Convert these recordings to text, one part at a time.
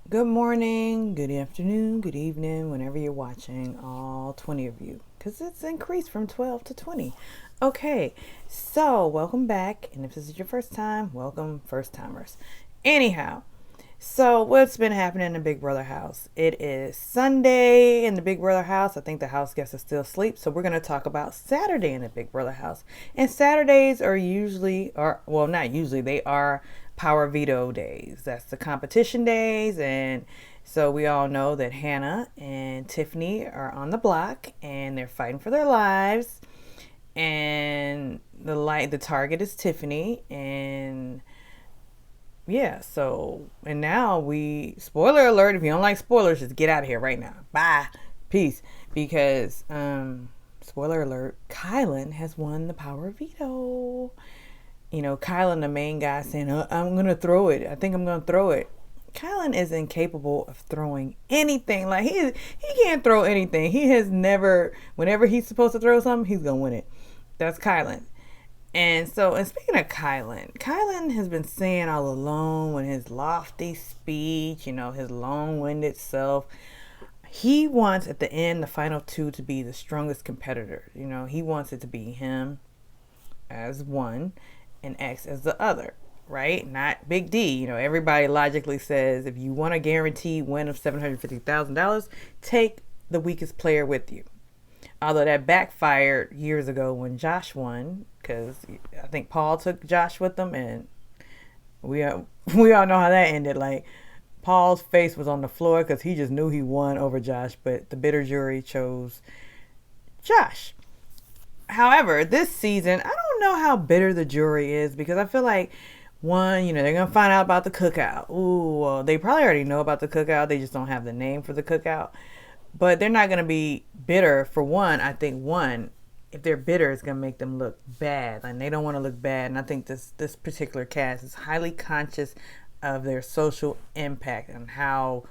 Good morning, good afternoon, good evening, whenever you're watching, all 20 of you, because it's increased from 12 to 20. Okay, so welcome back, and if this is your first time, welcome, first timers. Anyhow, so what's been happening in the Big Brother house? It is Sunday in the Big Brother house. I think the house guests are still asleep, so we're going to talk about Saturday in the Big Brother house. And Saturdays are usually, or well, not usually, they are power veto days. That's the competition days, and so we all know that Hannah and Tiffany are on the block and they're fighting for their lives. And the target is Tiffany, and yeah, so, and now spoiler alert, if you don't like spoilers, just get out of here right now. Bye. Peace. Because, spoiler alert, Kylan has won the power veto. You know, Kylan, the main guy, saying, I'm going to throw it. I think I'm going to throw it. Kylan is incapable of throwing anything. Like, he can't throw anything. He has never, whenever he's supposed to throw something, he's going to win it. That's Kylan. And speaking of Kylan has been saying all along with his lofty speech, his long-winded self, he wants at the end, the final two, to be the strongest competitor. He wants it to be him as one and X as the other, right? Not Big D. Everybody logically says if you want a guaranteed win of $750,000, take the weakest player with you. Although that backfired years ago when Josh won, because I think Paul took Josh with them, and we all know how that ended. Like, Paul's face was on the floor because he just knew he won over Josh, but the bitter jury chose Josh. However, this season, I don't know how bitter the jury is, because I feel like, one, they're going to find out about the cookout. Ooh, well, they probably already know about the cookout. They just don't have the name for the cookout. But they're not going to be bitter. For one, I think if they're bitter, it's going to make them look bad. And they don't want to look bad. And I think this particular cast is highly conscious of their social impact and how,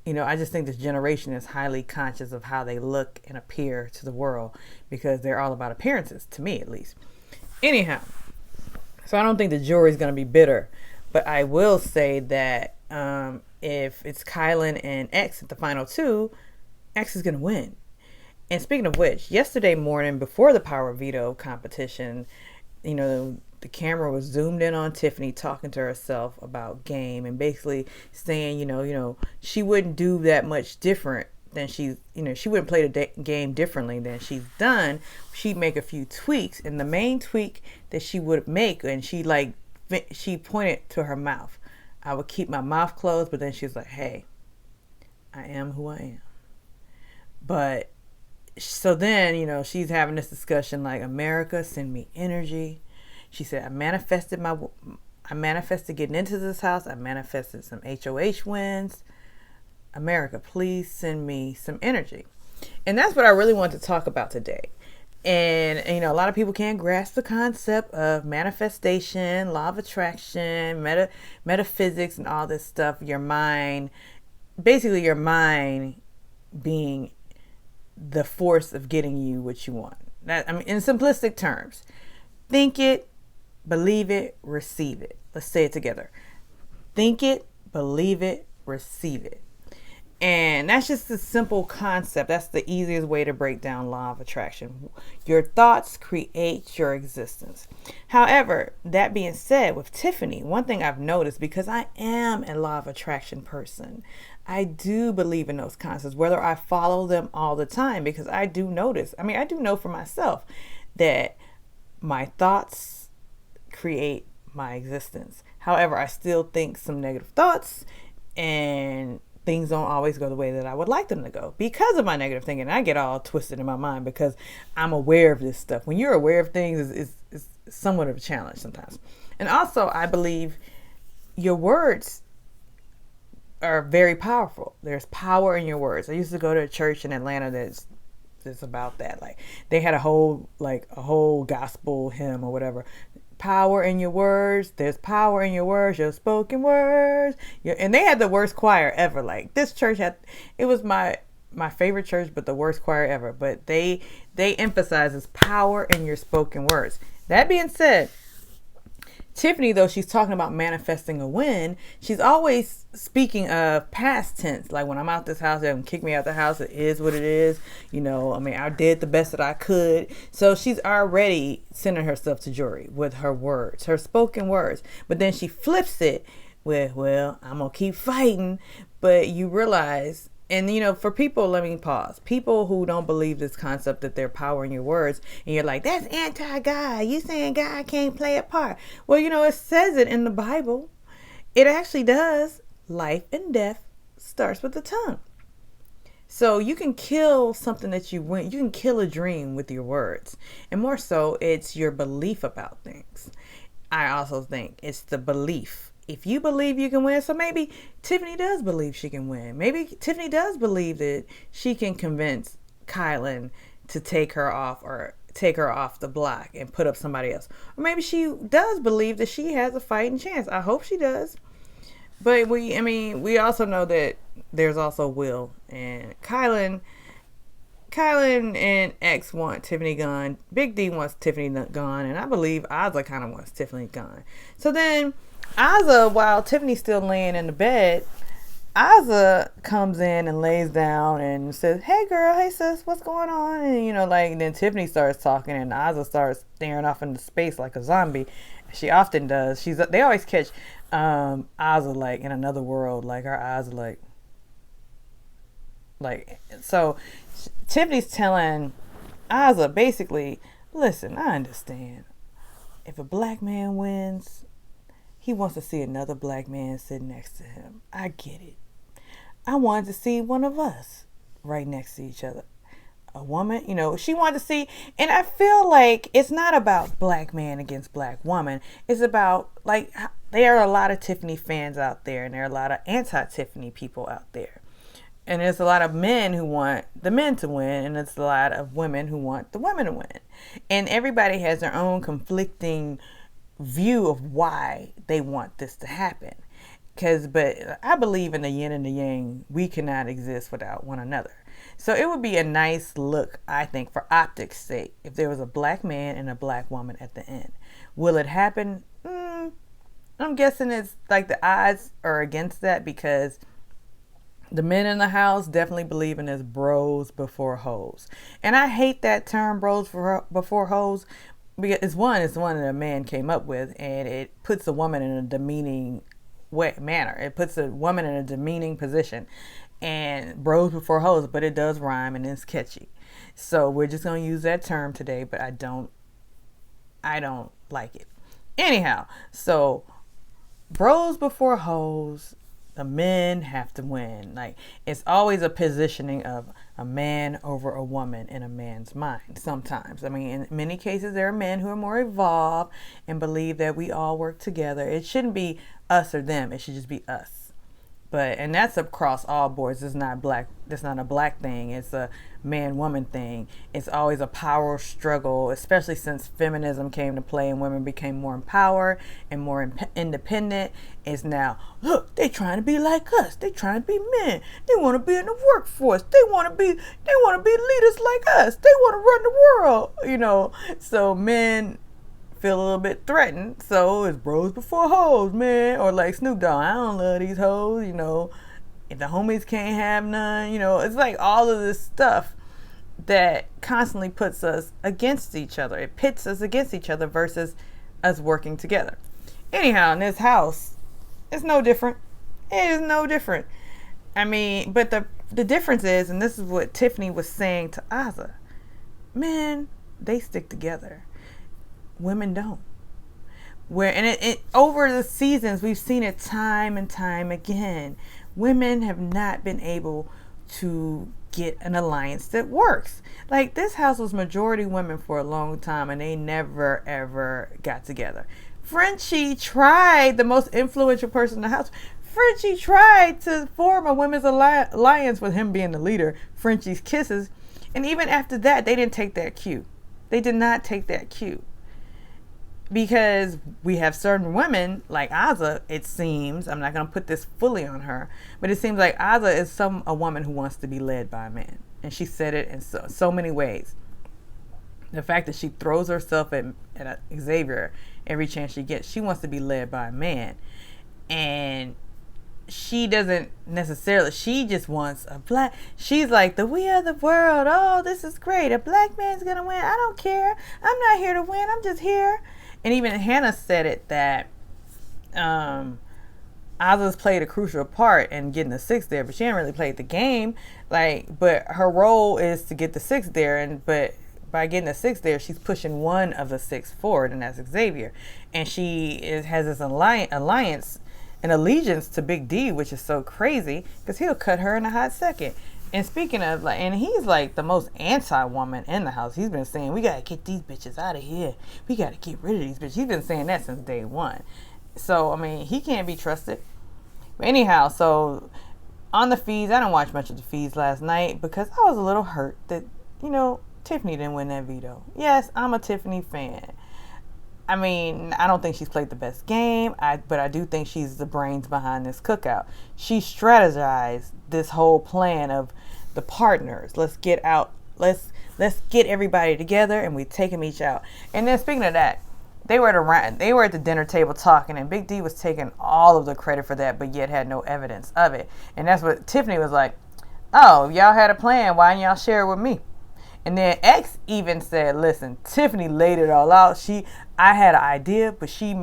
I just think this generation is highly conscious of how they look and appear to the world, because they're all about appearances, to me at least. Anyhow, so I don't think the jury is going to be bitter. But I will say that if it's Kylan and X at the final two, X is going to win. And speaking of which, yesterday morning before the power veto competition, the camera was zoomed in on Tiffany talking to herself about game and basically saying, she wouldn't do that much different than she wouldn't play the game differently than she's done. She'd make a few tweaks, and the main tweak that she would make, and she pointed to her mouth. I would keep my mouth closed, but then she was like, hey, I am who I am. But so then, she's having this discussion like, America, send me energy. She said, I manifested getting into this house. I manifested some HOH wins. America, please send me some energy. And that's what I really want to talk about today. And, a lot of people can't grasp the concept of manifestation, law of attraction, metaphysics, and all this stuff. Your mind being the force of getting you what you want. In simplistic terms, think it, believe it, receive it. Let's say it together. Think it, believe it, receive it. And that's just a simple concept. That's the easiest way to break down law of attraction. Your thoughts create your existence. However, that being said, with Tiffany, one thing I've noticed, because I am a law of attraction person, I do believe in those concepts, whether I follow them all the time, because I do notice. I do know for myself that my thoughts create my existence. However, I still think some negative thoughts, and things don't always go the way that I would like them to go because of my negative thinking. I get all twisted in my mind because I'm aware of this stuff. When you're aware of things, it's somewhat of a challenge sometimes. And also, I believe your words are very powerful. There's power in your words. I used to go to a church in Atlanta that's about that. Like, they had a whole gospel hymn or whatever. Power in your words. There's power in your words, your spoken words. And they had the worst choir ever. Like, this church it was my favorite church, but the worst choir ever. But they emphasizes power in your spoken words. That being said, Tiffany, though she's talking about manifesting a win, she's always speaking of past tense. Like, when I'm out this house, they haven't kicked me out the house. It is what it is. I did the best that I could. So she's already sending herself to jury with her words, her spoken words. But then she flips it with, well, I'm going to keep fighting. But you realize, and for people, let me pause. People who don't believe this concept that they're powering your words, and you're like, that's anti-God. You saying God can't play a part. Well, it says it in the Bible. It actually does. Life and death starts with the tongue. So you can kill something that you want. You can kill a dream with your words. And more so, it's your belief about things. I also think it's the belief. If you believe you can win, so maybe Tiffany does believe she can win. Maybe Tiffany does believe that she can convince Kylan to take her off the block and put up somebody else. Or maybe she does believe that she has a fighting chance. I hope she does. But we also know that there's also Will, and Kylan and X want Tiffany gone. Big D wants Tiffany gone, and I believe Azah kind of wants Tiffany gone. So then Azah, while Tiffany's still laying in the bed, Azah comes in and lays down and says, hey girl, hey sis, what's going on? And then Tiffany starts talking, and Azah starts staring off into space like a zombie. She often does. They always catch Azah like in another world, like her eyes are like so Tiffany's telling Azah basically, listen, I understand. If a black man wins, he wants to see another black man sitting next to him. I get it. I wanted to see one of us right next to each other. A woman, she wanted to see, and I feel like it's not about black man against black woman. It's about, like, there are a lot of Tiffany fans out there, and there are a lot of anti-Tiffany people out there. And there's a lot of men who want the men to win, and it's a lot of women who want the women to win. And everybody has their own conflicting view of why they want this to happen. But I believe in the yin and the yang. We cannot exist without one another. So it would be a nice look, I think, for optics' sake, if there was a black man and a black woman at the end. Will it happen? I'm guessing it's like the odds are against that, because the men in the house definitely believe in this bros before hoes. And I hate that term, bros before hoes, because it's one that a man came up with, and it puts a woman in a demeaning manner. It puts a woman in a demeaning position. And bros before hoes, but it does rhyme and it's catchy. So we're just going to use that term today, but I don't like it. Anyhow, so bros before hoes, the men have to win. Like, it's always a positioning of a man over a woman in a man's mind sometimes. In many cases, there are men who are more evolved and believe that we all work together. It shouldn't be us or them. It should just be us. And that's across all boards. It's not a black thing. It's a man-woman thing. It's always a power struggle, especially since feminism came to play and women became more empowered and more independent. It's now, look, they trying to be like us. They trying to be men. They want to be in the workforce. They want to be leaders like us. They want to run the world, So men feel a little bit threatened, so it's bros before hoes, man. Or like Snoop Dogg, I don't love these hoes, if the homies can't have none, it's like all of this stuff that constantly puts us against each other. It pits us against each other versus us working together. Anyhow, in this house, it's no different. It is no different. But the difference is, and this is what Tiffany was saying to Azah, men, they stick together. Women don't. Over the seasons, we've seen it time and time again. Women have not been able to get an alliance that works. Like, this house was majority women for a long time, and they never ever got together. Frenchie tried, the most influential person in the house. Frenchie tried to form a women's alliance with him being the leader. Frenchie's Kisses, and even after that, they didn't take that cue. They did not take that cue. Because we have certain women, like Azah, it seems, I'm not going to put this fully on her, but it seems like Azah is a woman who wants to be led by a man. And she said it in so many ways. The fact that she throws herself at Xavier every chance she gets. She wants to be led by a man. And she doesn't necessarily, she just wants a black, she's like, the we are the world, oh, this is great, a black man's gonna win, I don't care, I'm not here to win, I'm just here. And even Hannah said it, that Azah's played a crucial part in getting the 6 there, but she didn't really play the game, like, but her role is to get the 6 there, and but by getting the 6 there, she's pushing one of the 6 forward, and that's Xavier. And she has this alliance an allegiance to Big D, which is so crazy because he'll cut her in a hot second. And speaking of, like, and he's like the most anti-woman in the house. He's been saying, we gotta get these bitches out of here, we gotta get rid of these bitches. He's been saying that since day one. So I mean, he can't be trusted. But anyhow, so on the feeds, I didn't watch much of the feeds last night because I was a little hurt that, you know, Tiffany didn't win that veto. Yes, I'm a Tiffany fan. I mean, I don't think she's played the best game, but I do think she's the brains behind this cookout. She strategized this whole plan of the partners. Let's get out. Let's get everybody together, and we take them each out. And then speaking of that, they were at the dinner table talking, and Big D was taking all of the credit for that, but yet had no evidence of it. And that's what Tiffany was like, oh, y'all had a plan, why didn't y'all share it with me? And then X even said, listen, Tiffany laid it all out. I had an idea, but she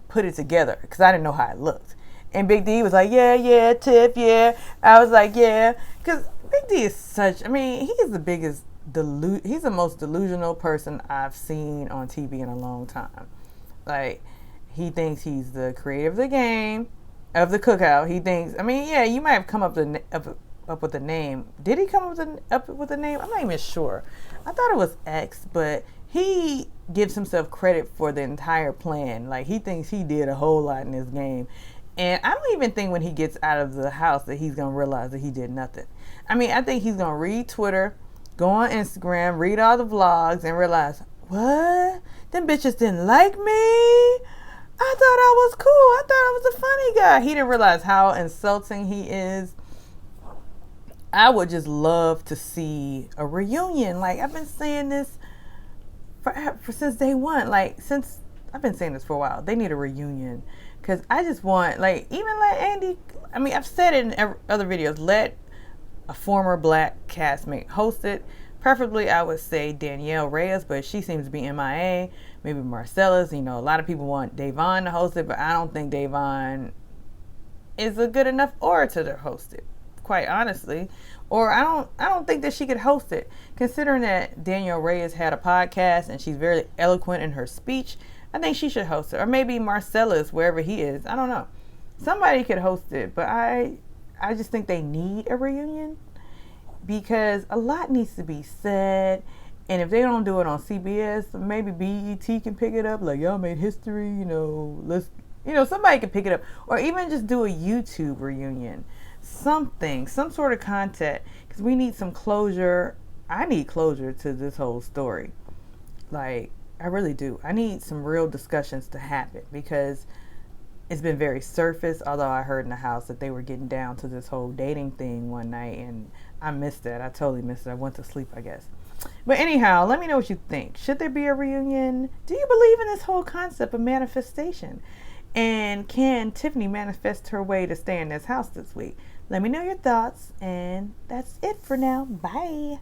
put it together because I didn't know how it looked. And Big D was like, yeah, Tiff, yeah. I was like, yeah. Because Big D is he's the most delusional person I've seen on TV in a long time. Like, he thinks he's the creator of the game, of the cookout. He thinks, you might have come up with a name. Did he come up with a name? I'm not even sure. I thought it was X, but he gives himself credit for the entire plan. Like, he thinks he did a whole lot in this game. And I don't even think when he gets out of the house that he's going to realize that he did nothing. I think he's going to read Twitter, go on Instagram, read all the vlogs, and realize, what? Them bitches didn't like me? I thought I was cool. I thought I was a funny guy. He didn't realize how insulting he is. I would just love to see a reunion. Like, I've been saying this for since day one. Like, since I've been saying this for a while. They need a reunion. Because I just want, like, even let Andy, I've said it in other videos, let a former black castmate host it. Preferably, I would say Danielle Reyes, but she seems to be MIA. Maybe Marcellus. You know, a lot of people want Davon to host it, but I don't think Davon is a good enough orator to host it, quite honestly. Or I don't think that she could host it, considering that Danielle Reyes had a podcast and she's very eloquent in her speech. I think she should host it. Or maybe Marcellus, wherever he is. I don't know. Somebody could host it, but I just think they need a reunion because a lot needs to be said. And if they don't do it on CBS, maybe BET can pick it up. Like, y'all made history, somebody can pick it up. Or even just do a YouTube reunion. Some sort of content, because we need some closure. I need closure to this whole story. Like, I really do. I need some real discussions to happen because it's been very surface, although I heard in the house that they were getting down to this whole dating thing one night, and I missed that. I totally missed it. I went to sleep, I guess. But anyhow, let me know what you think. Should there be a reunion? Do you believe in this whole concept of manifestation? And can Tiffany manifest her way to stay in this house this week? Let me know your thoughts, and that's it for now. Bye.